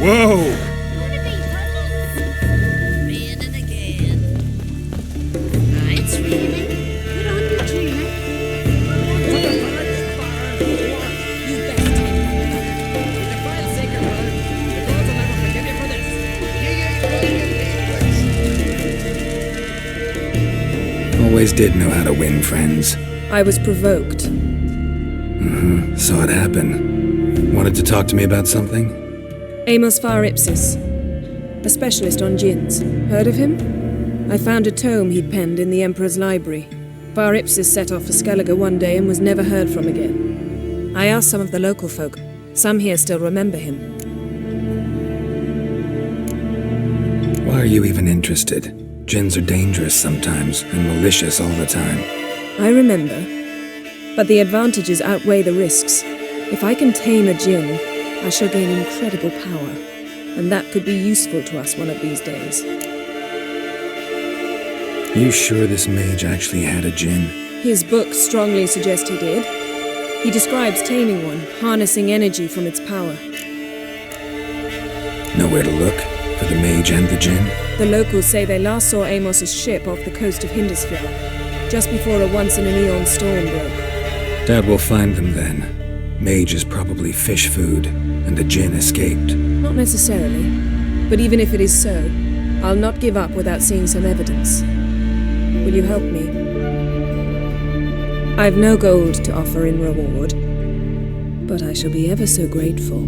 Whoa! Always did know how to win friends. I was provoked. Saw it happen. Wanted to talk to me about something? Amos var-ipsis, a specialist on djinns. Heard of him? I found a tome he'd penned in the Emperor's library. Var-ipsis set off for Skellige one day and was never heard from again. I asked some of the local folk. Some here still remember him. Why are you even interested? Djinns are dangerous sometimes, and malicious all the time. I remember. But the advantages outweigh the risks. If I can tame a djinn, I shall gain incredible power. And that could be useful to us one of these days. You sure this mage actually had a djinn? His books strongly suggest he did. He describes taming one, harnessing energy from its power. Nowhere to look for the mage and the djinn? The locals say they last saw Amos's ship off the coast of Hindisfjall, just before a once-in-an-eon storm broke. Doubt we'll find them then. Mage is probably fish food, and the djinn escaped. Not necessarily. But even if it is so, I'll not give up without seeing some evidence. Will you help me? I've no gold to offer in reward, but I shall be ever so grateful.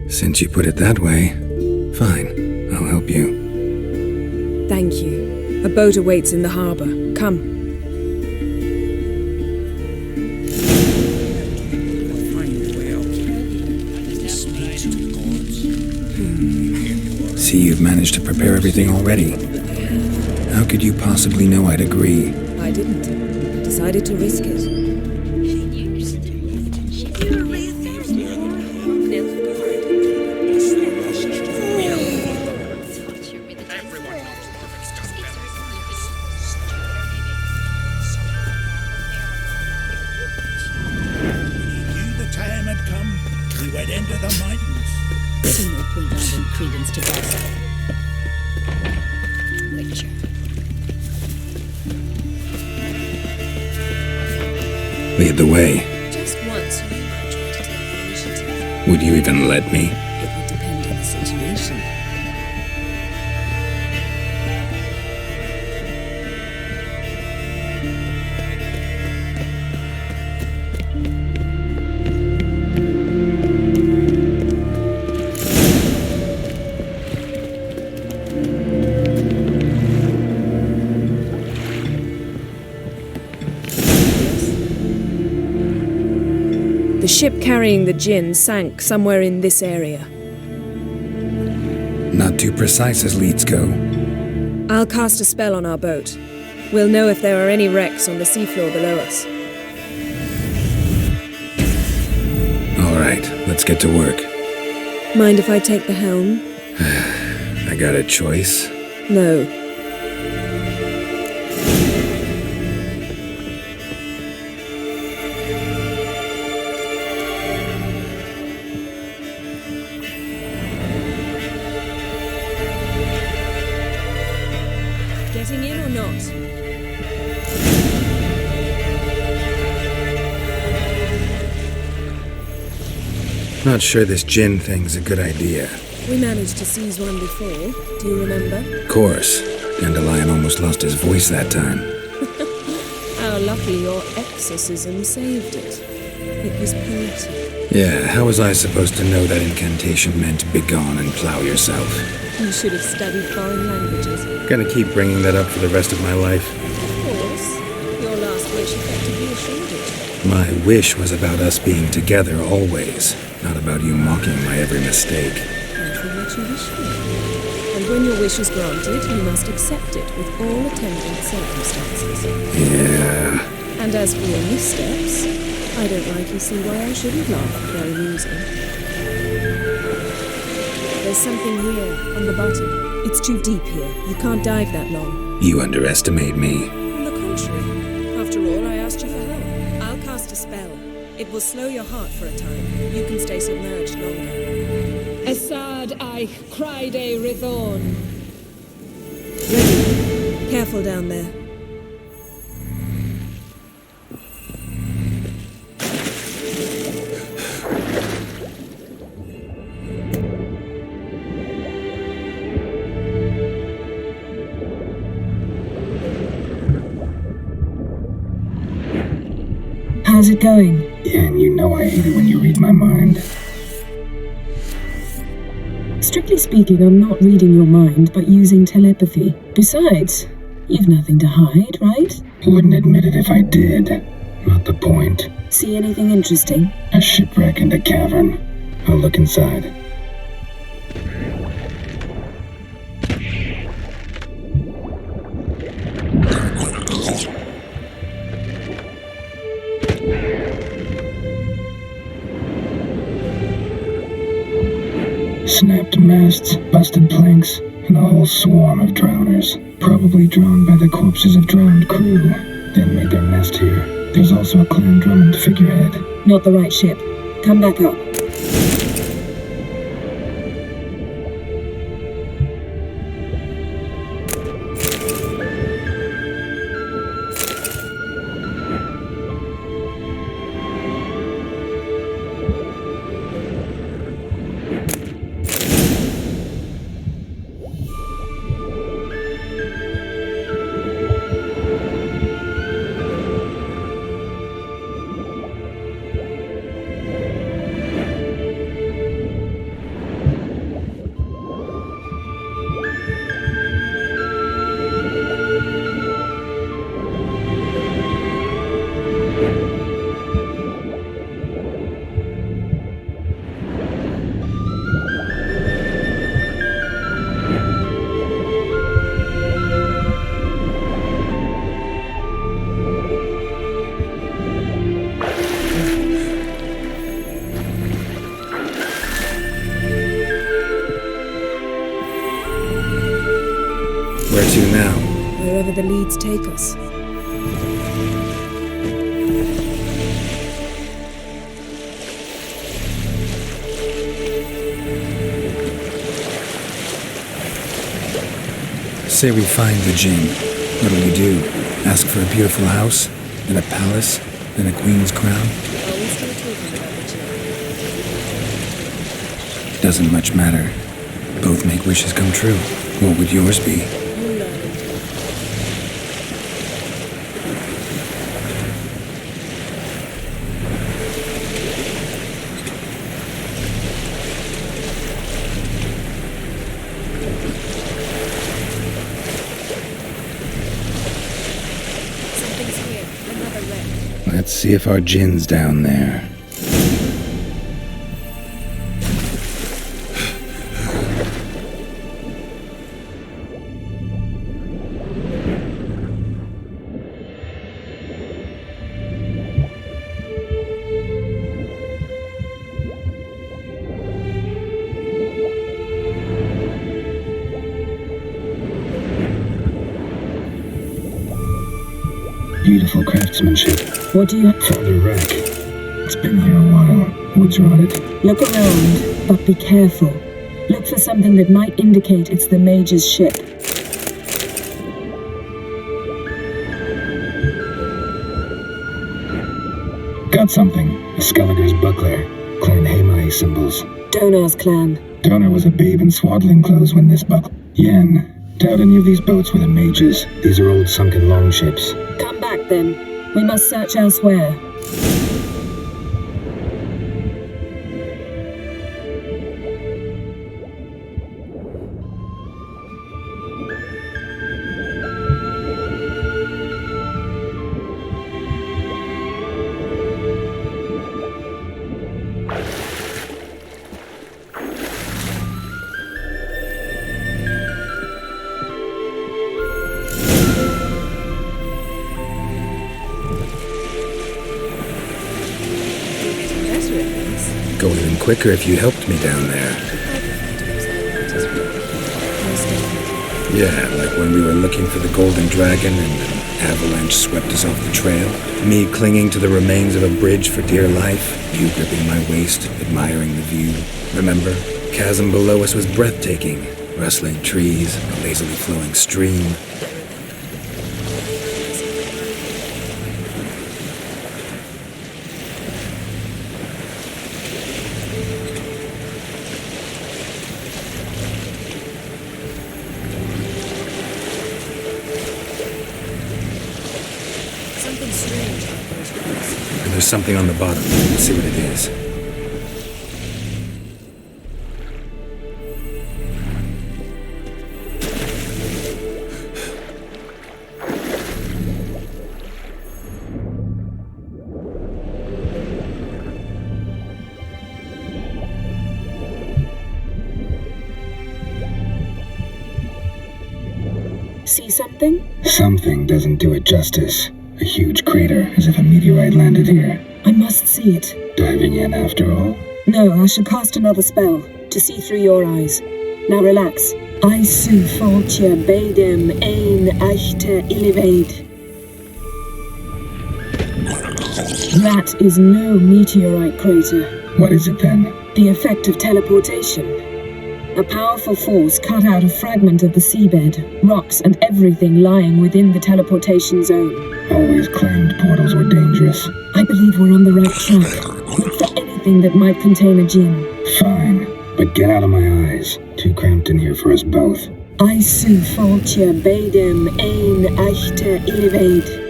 Since you put it that way, fine. I'll help you. Thank you. A boat awaits in the harbor. Come. See, you've managed to prepare everything already. How could you possibly know I'd agree? I didn't. Decided to risk it. Lead the way. Just once you might try to take the initiative. Would you even let me? It would depend on the situation. The ship carrying the djinn sank somewhere in this area. Not too precise as leads go. I'll cast a spell on our boat. We'll know if there are any wrecks on the seafloor below us. All right, let's get to work. Mind if I take the helm? I got a choice? No. Getting in or not? Not sure this djinn thing's a good idea. We managed to seize one before. Do you remember? Of course. Dandelion almost lost his voice that time. How lucky your exorcism saved it. It was poetic. Yeah, how was I supposed to know that incantation meant begone and plow yourself? You should have studied foreign languages. Gonna keep bringing that up for the rest of my life. Of course. Your last wish effectively assured it. My wish was about us being together always, not about you mocking my every mistake. Careful what you wish for. And when your wish is granted, you must accept it with all attendant circumstances. Yeah. And as for your missteps, I don't rightly see why I shouldn't laugh at their amusing. There's something here, on the bottom. It's too deep here. You can't dive that long. You underestimate me. On the contrary. After all, I asked you for help. I'll cast a spell. It will slow your heart for a time. You can stay submerged longer. Assad I cried a Rithorn. Ready. Careful down there. How's it going? Yen, you know I hate it when you read my mind. Strictly speaking, I'm not reading your mind, but using telepathy. Besides, you've nothing to hide, right? Wouldn't admit it if I did. Not the point. See anything interesting? A shipwreck and a cavern. I'll look inside. Snapped masts, busted planks, and a whole swarm of drowners. Probably drawn by the corpses of drowned crew. Then made their nest here. There's also a Clan Drummond figurehead. Not the right ship. Come back up. Where to now? Wherever the leads take us. Say we find the Jinn. What'll we do? Ask for a beautiful house? And a palace? And a queen's crown? Are we still talking about the Jinn? Doesn't much matter. Both make wishes come true. What would yours be? You'll learn. Something's here. Another wreck. Let's see if our Jinn's down there. Beautiful craftsmanship. What do you have? Found a wreck. It's been here a while. Wood's rotted. Look around, but be careful. Look for something that might indicate it's the mage's ship. Got something. A Skelliger's buckler. Clan Hamai symbols. Donar's clan. Donar was a babe in swaddling clothes when this buckler. Yen, doubt any of these boats were the mages. These are old sunken longships. Come back then. We must search elsewhere. Go even quicker if you helped me down there. Yeah, like when we were looking for the golden dragon and Avalanche swept us off the trail. Me clinging to the remains of a bridge for dear life. You gripping my waist, admiring the view. Remember? Chasm below us was breathtaking. Rustling trees, a lazily flowing stream. Something strange about those rocks. And there's something on the bottom. Let's see what it is. See something? Something doesn't do it justice. A huge crater, as if a meteorite landed here. I must see it. Diving in after all? No, I should cast another spell to see through your eyes. Now relax. I su falche bedem ein echte illivaid. That is no meteorite crater. What is it then? The effect of teleportation. A powerful force cut out a fragment of the seabed, rocks and everything lying within the teleportation zone. Always claimed portals were dangerous. I believe we're on the right track. Look for anything that might contain a djinn. Fine, but get out of my eyes. Too cramped in here for us both. I su falche bedem ein echte illivaid.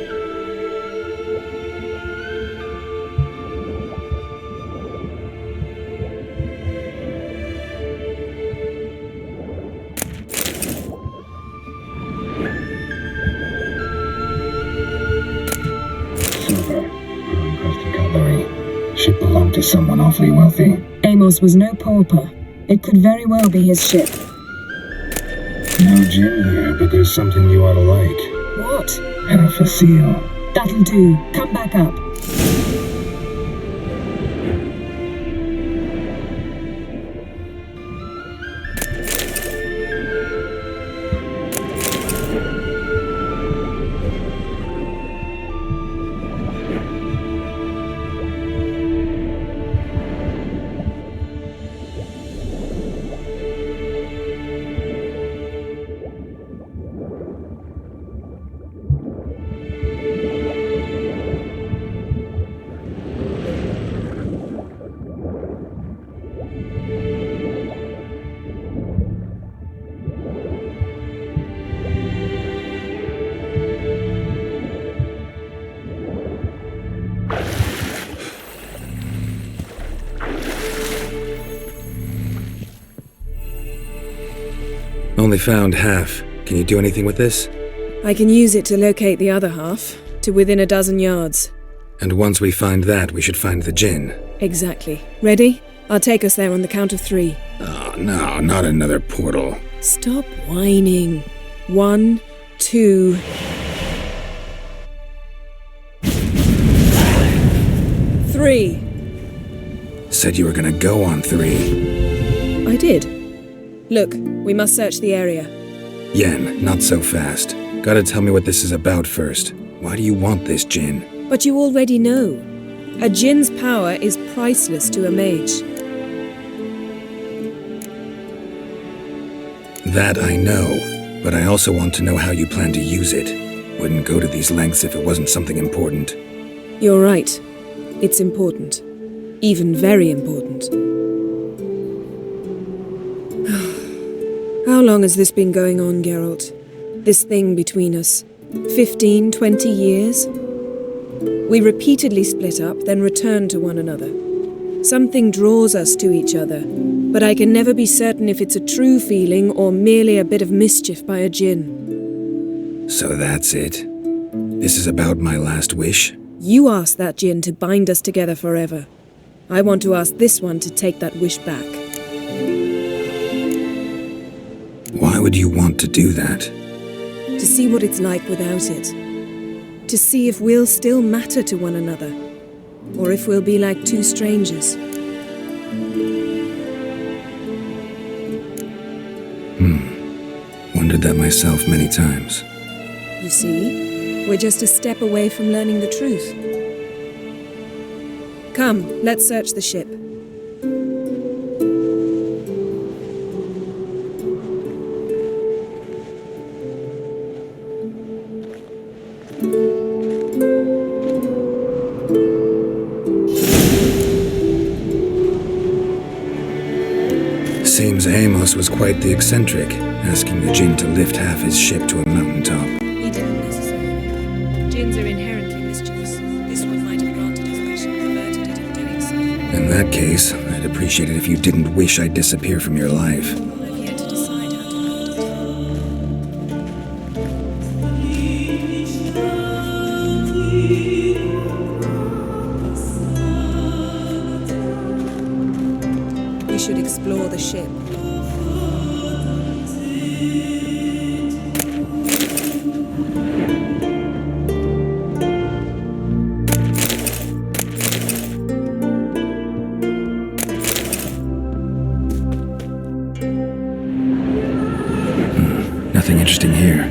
Ship belonged to someone awfully wealthy. Amos was no pauper. It could very well be his ship. No gin here, but there's something you ought to like. What? Half a seal. That'll do. Come back up. Only found half. Can you do anything with this? I can use it to locate the other half, to within a dozen yards. And once we find that, we should find the djinn. Exactly. Ready? I'll take us there on the count of 3. Oh, no, not another portal. Stop whining. 1, 2... 3. Said you were gonna go on 3. I did. Look, we must search the area. Yen, not so fast. Gotta tell me what this is about first. Why do you want this djinn? But you already know. A djinn's power is priceless to a mage. That I know, but I also want to know how you plan to use it. Wouldn't go to these lengths if it wasn't something important. You're right. It's important. Even very important. How long has this been going on, Geralt? This thing between us? 15, 20 years? We repeatedly split up, then returned to one another. Something draws us to each other, but I can never be certain if it's a true feeling or merely a bit of mischief by a djinn. So that's it? This is about my last wish? You asked that djinn to bind us together forever. I want to ask this one to take that wish back. Why would you want to do that? To see what it's like without it. To see if we'll still matter to one another, or if we'll be like two strangers. Wondered that myself many times. You see? We're just a step away from learning the truth. Come, let's search the ship. Seems Amos was quite the eccentric, asking the Jinn to lift half his ship to a mountaintop. He didn't necessarily. Jinns are inherently mischievous. This one might have granted his wish and perverted it in doing so. In that case, I'd appreciate it if you didn't wish I'd disappear from your life. I've yet to decide how to code it. We should explore the ship. Nothing interesting here.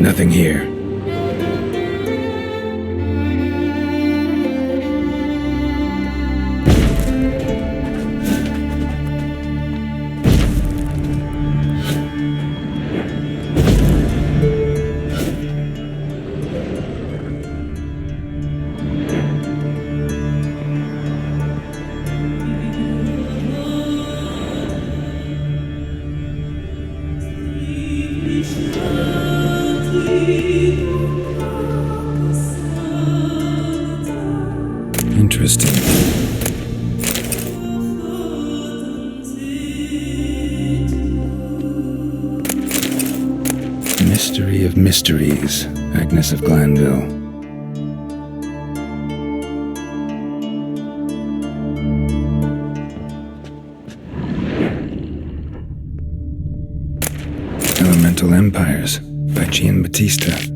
Nothing here. Interesting. Mystery of mysteries, Agnes of Glanville. Elemental Empires by Giambattista.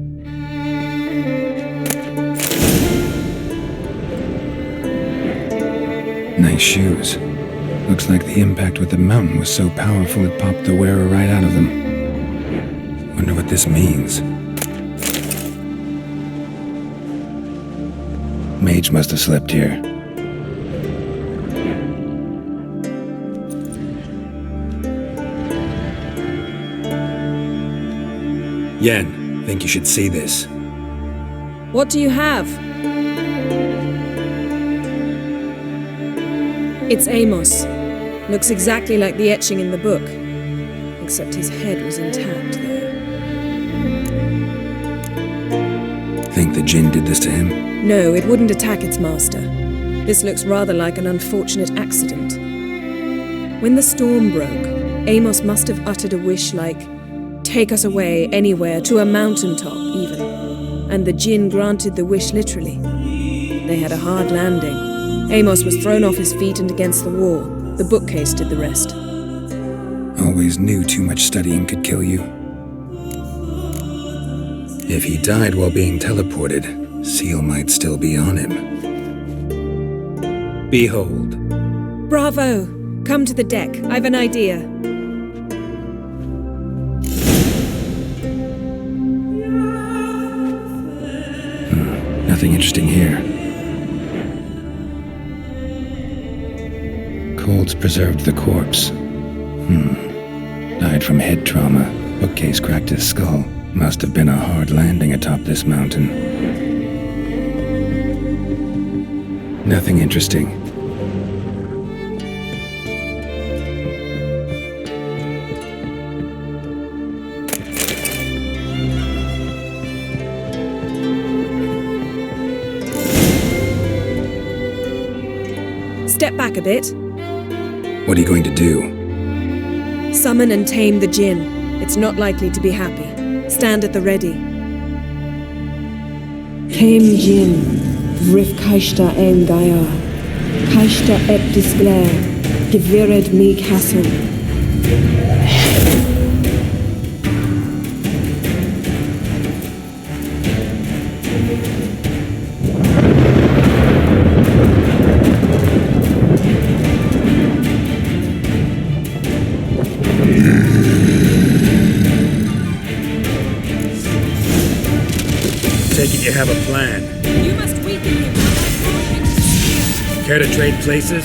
Nice shoes. Looks like the impact with the mountain was so powerful it popped the wearer right out of them. Wonder what this means. Mage must have slept here. Yen, think you should see this. What do you have? It's Amos. Looks exactly like the etching in the book. Except his head was intact there. Think the Jinn did this to him? No, it wouldn't attack its master. This looks rather like an unfortunate accident. When the storm broke, Amos must have uttered a wish like, "Take us away, anywhere, to a mountaintop, even." And the Jinn granted the wish literally. They had a hard landing. Amos was thrown off his feet and against the wall. The bookcase did the rest. Always knew too much studying could kill you. If he died while being teleported, Seal might still be on him. Behold. Bravo! Come to the deck. I've an idea. Nothing interesting here. Colds preserved the corpse. Died from head trauma. Bookcase cracked his skull. Must have been a hard landing atop this mountain. Nothing interesting. Step back a bit. What are you going to do? Summon and tame the Jinn. It's not likely to be happy. Stand at the ready. Came Jin, Vrif Kaishta en Gaia, Kaishta ep Disglair, Gevired me Castle. Take it you have a plan. You must weaken him. Care to trade places?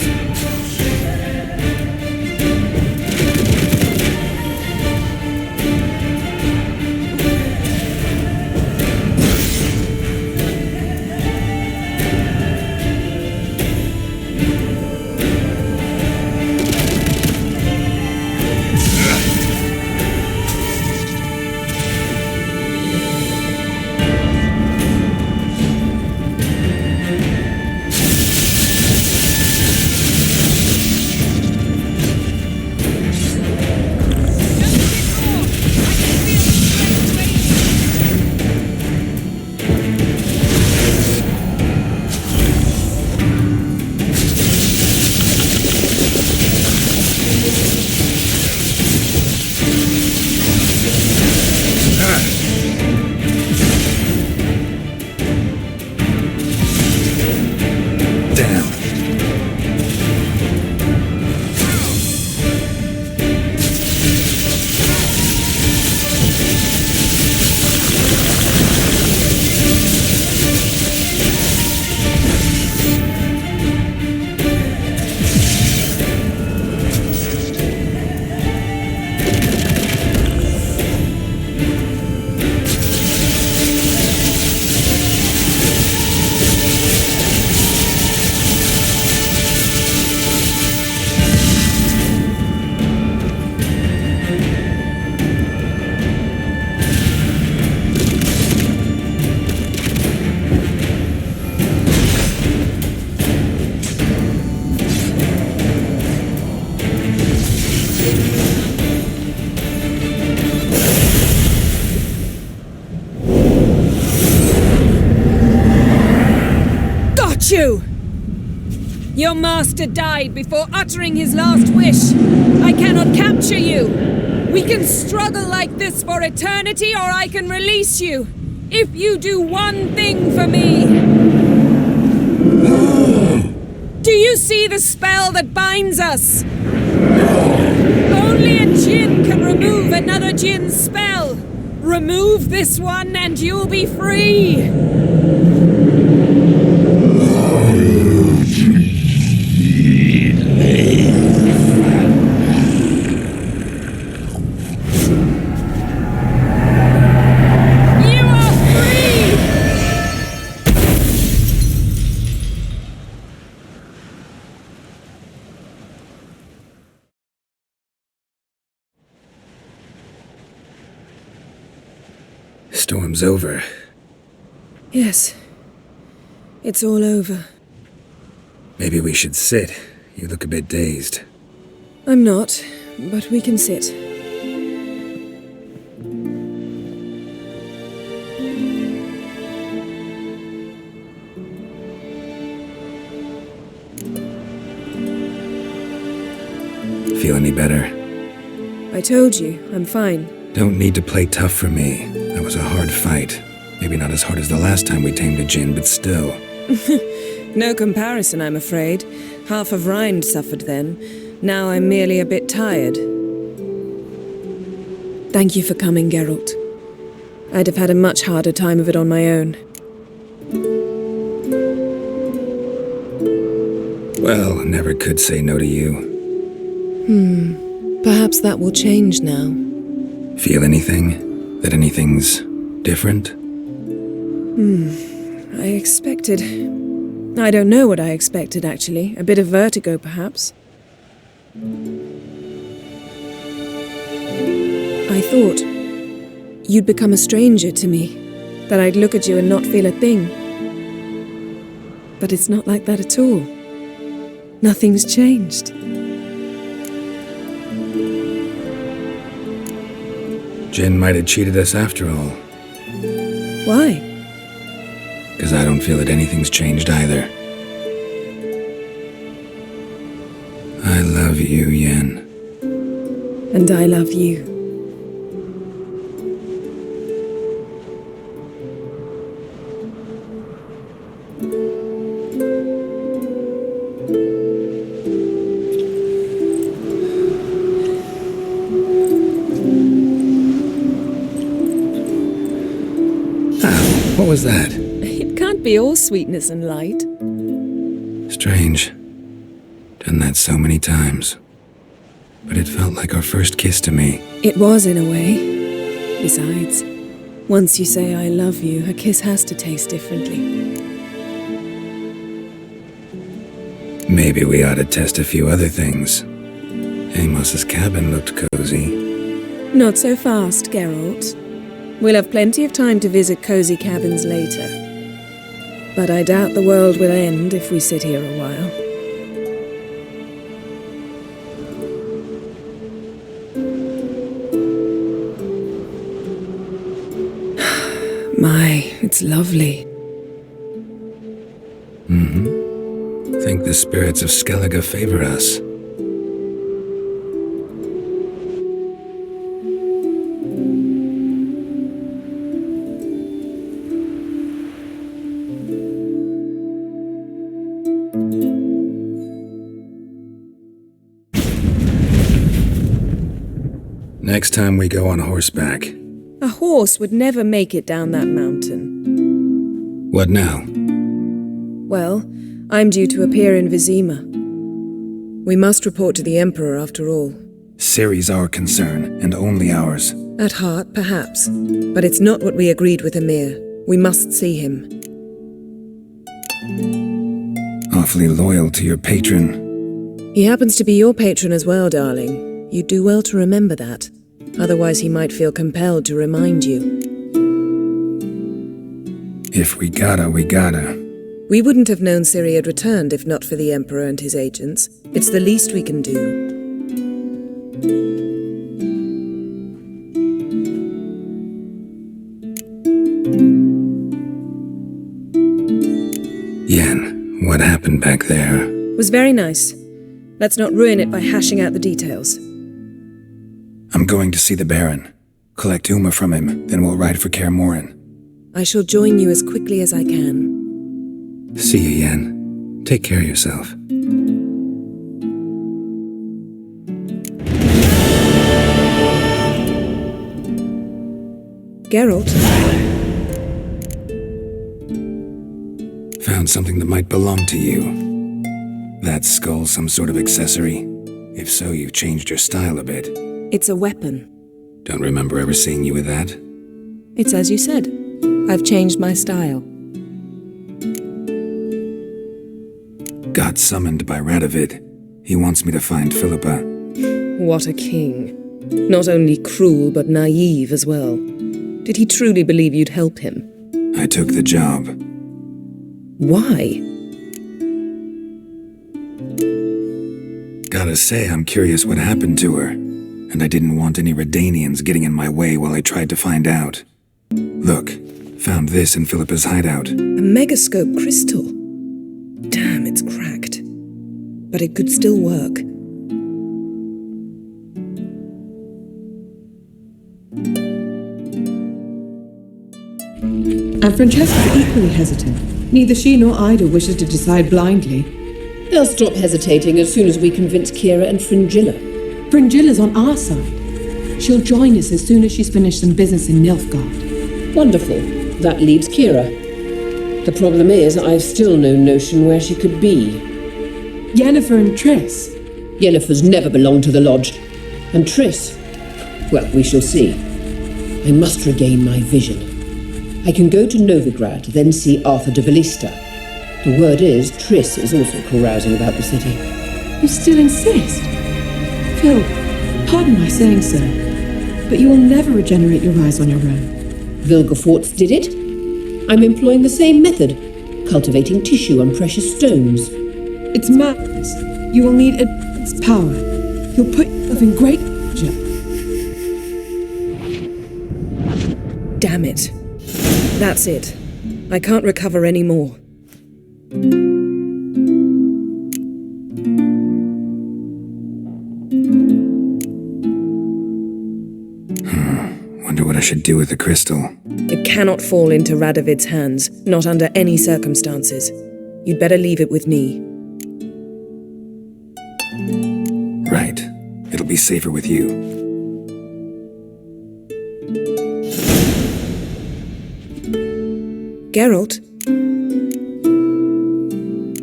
Your master died before uttering his last wish. I cannot capture you. We can struggle like this for eternity, or I can release you. If you do one thing for me. Do you see the spell that binds us? Only a djinn can remove another djinn's spell. Remove this one and you'll be free. Storm's over. Yes. It's all over. Maybe we should sit. You look a bit dazed. I'm not, but we can sit. Feel any better? I told you, I'm fine. Don't need to play tough for me. That was a hard fight. Maybe not as hard as the last time we tamed a djinn, but still. No comparison, I'm afraid. Half of Rind suffered then. Now I'm merely a bit tired. Thank you for coming, Geralt. I'd have had a much harder time of it on my own. Well, never could say no to you. Perhaps that will change now. Feel anything? That anything's different? I expected... I don't know what I expected, actually. A bit of vertigo, perhaps. I thought you'd become a stranger to me, that I'd look at you and not feel a thing. But it's not like that at all. Nothing's changed. Jin might have cheated us after all. Why? Because I don't feel that anything's changed either. I love you, Yen. And I love you. What was that? It can't be all sweetness and light. Strange. Done that so many times. But it felt like our first kiss to me. It was, in a way. Besides, once you say I love you, a kiss has to taste differently. Maybe we ought to test a few other things. Amos's cabin looked cozy. Not so fast, Geralt. We'll have plenty of time to visit cozy cabins later. But I doubt the world will end if we sit here a while. My, it's lovely. Think the spirits of Skellige favor us. Next time we go on horseback. A horse would never make it down that mountain. What now? Well, I'm due to appear in Vizima. We must report to the Emperor after all. Ciri's our concern, and only ours. At heart, perhaps. But it's not what we agreed with Emir. We must see him. Awfully loyal to your patron. He happens to be your patron as well, darling. You'd do well to remember that. Otherwise he might feel compelled to remind you. If we gotta, we gotta. We wouldn't have known Ciri had returned if not for the Emperor and his agents. It's the least we can do. Yen, what happened back there? Was very nice. Let's not ruin it by hashing out the details. I'm going to see the Baron. Collect Uma from him, then we'll ride for Kaer Morhen. I shall join you as quickly as I can. See you, Yen. Take care of yourself. Geralt? Found something that might belong to you. That skull some sort of accessory? If so, you've changed your style a bit. It's a weapon. Don't remember ever seeing you with that. It's as you said. I've changed my style. Got summoned by Radovid. He wants me to find Philippa. What a king. Not only cruel, but naive as well. Did he truly believe you'd help him? I took the job. Why? Gotta say, I'm curious what happened to her. And I didn't want any Redanians getting in my way while I tried to find out. Look, found this in Philippa's hideout. A megascope crystal. Damn, it's cracked. But it could still work. And Francesca's equally hesitant. Neither she nor Ida wishes to decide blindly. They'll stop hesitating as soon as we convince Kira and Fringilla. Fringilla's on our side. She'll join us as soon as she's finished some business in Nilfgaard. Wonderful. That leaves Kira. The problem is, I've still no notion where she could be. Yennefer and Triss. Yennefer's never belonged to the Lodge. And Triss, well, we shall see. I must regain my vision. I can go to Novigrad, then see Arthur de Valista. The word is, Triss is also carousing about the city. You still insist? Phil, pardon my saying so, but you will never regenerate your eyes on your own. Vilgefortz did it. I'm employing the same method, cultivating tissue on precious stones. It's madness. You will need immense power. You'll put yourself in great danger. Damn it. That's it. I can't recover any more. Wonder what I should do with the crystal. It cannot fall into Radovid's hands, not under any circumstances. You'd better leave it with me. Right. It'll be safer with you. Geralt?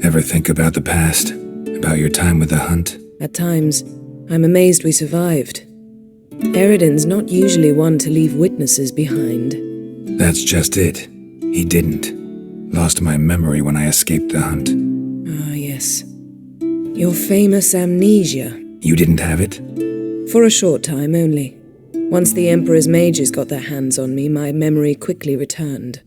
Ever think about the past? About your time with the hunt? At times, I'm amazed we survived. Eridan's not usually one to leave witnesses behind. That's just it. He didn't. Lost my memory when I escaped the hunt. Ah, yes. Your famous amnesia. You didn't have it? For a short time only. Once the Emperor's mages got their hands on me, my memory quickly returned.